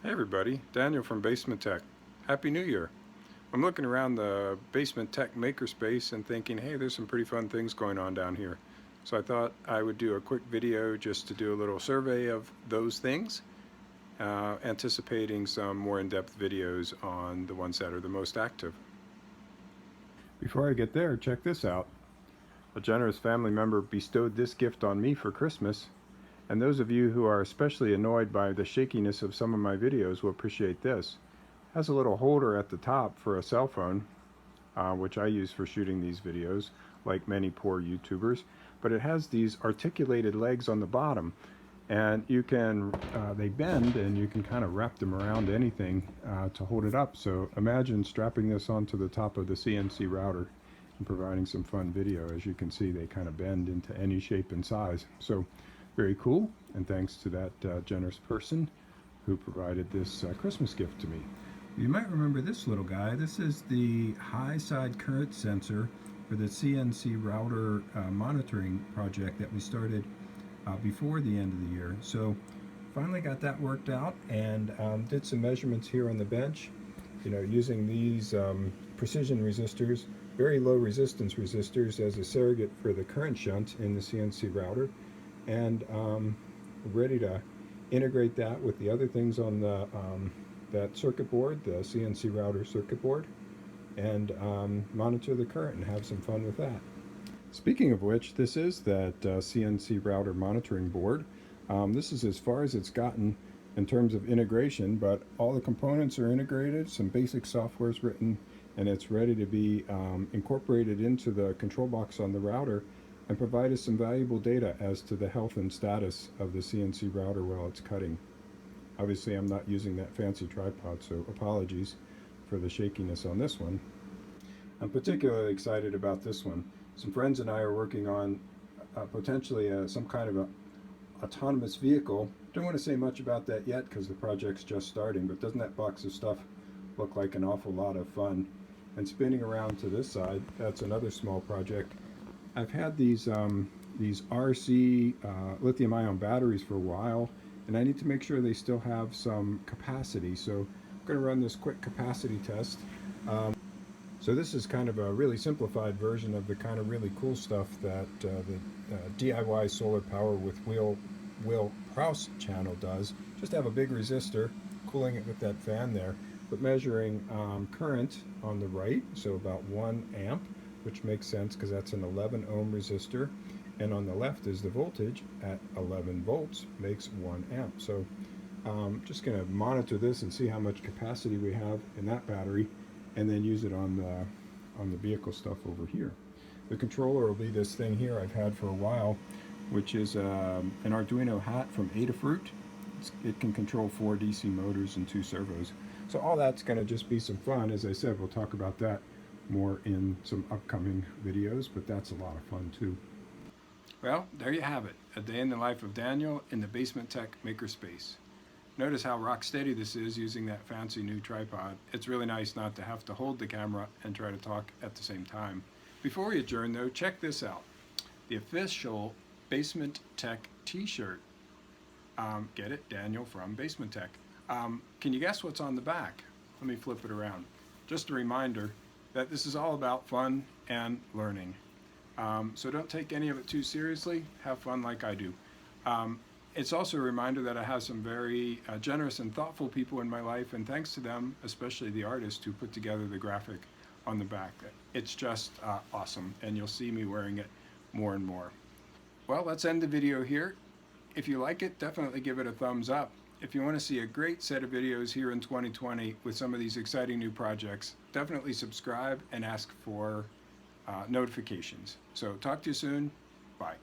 Hey everybody, Daniel from Basement Tech. Happy New Year. I'm looking around the Basement Tech makerspace and thinking, hey, there's some pretty fun things going on down here. So I thought I would do a quick video just to do a little survey of those things, anticipating some more in-depth videos on the ones that are the most active. Before I get there, check this out. A generous family member bestowed this gift on me for Christmas, and those of you who are especially annoyed by the shakiness of some of my videos will appreciate this. It has a little holder at the top for a cell phone, which I use for shooting these videos, like many poor YouTubers, but it has these articulated legs on the bottom, and you can, they bend, and you can kind of wrap them around anything to hold it up. So imagine strapping this onto the top of the CNC router and providing some fun video. As you can see, they kind of bend into any shape and size. So very cool, and thanks to that generous person who provided this Christmas gift to me. You might remember this little guy. This is the high side current sensor for the CNC router monitoring project that we started before the end of the year. So finally got that worked out, and did some measurements here on the bench, using these precision resistors, very low resistance resistors, as a surrogate for the current shunt in the CNC router, and ready to integrate that with the other things on the that circuit board, the CNC router circuit board, and monitor the current and have some fun with that. Speaking of which, this is that CNC router monitoring board. This is as far as it's gotten in terms of integration, but all the components are integrated, some basic software is written, and it's ready to be incorporated into the control box on the router and provide us some valuable data as to the health and status of the CNC router while it's cutting. Obviously, I'm not using that fancy tripod, so apologies for the shakiness on this one. I'm particularly excited about this one. Some friends and I are working on potentially some kind of a autonomous vehicle. Don't want to say much about that yet because the project's just starting, but doesn't that box of stuff look like an awful lot of fun? And spinning around to this side, that's another small project. I've had these RC lithium-ion batteries for a while, and I need to make sure they still have some capacity. So I'm going to run this quick capacity test. So this is kind of a really simplified version of the kind of really cool stuff that the DIY Solar Power with Will Prowse channel does. Just have a big resistor, cooling it with that fan there, but measuring current on the right, so about 1 amp, which makes sense because that's an 11 ohm resistor, and on the left is the voltage at 11 volts, makes 1 amp. So just going to monitor this and see how much capacity we have in that battery, and then use it on the vehicle stuff over here. The controller will be this thing here I've had for a while, which is an Arduino hat from Adafruit. It can control 4 DC motors and 2 servos. So all that's going to just be some fun. As I said, we'll talk about that more in some upcoming videos, but that's a lot of fun too. Well, there you have it. A day in the life of Daniel in the Basement Tech makerspace. Notice how rock steady this is using that fancy new tripod. It's really nice not to have to hold the camera and try to talk at the same time. Before we adjourn though, check this out. The official Basement Tech t-shirt. Get it? Daniel from Basement Tech. Can you guess what's on the back? Let me flip it around. Just a reminder that this is all about fun and learning. So don't take any of it too seriously. Have fun like I do. It's also a reminder that I have some very generous and thoughtful people in my life, and thanks to them, especially the artist who put together the graphic on the back. It's just awesome, and you'll see me wearing it more and more. Well, let's end the video here. If you like it, definitely give it a thumbs up. If you want to see a great set of videos here in 2020 with some of these exciting new projects, definitely subscribe and ask for notifications. So talk to you soon. Bye.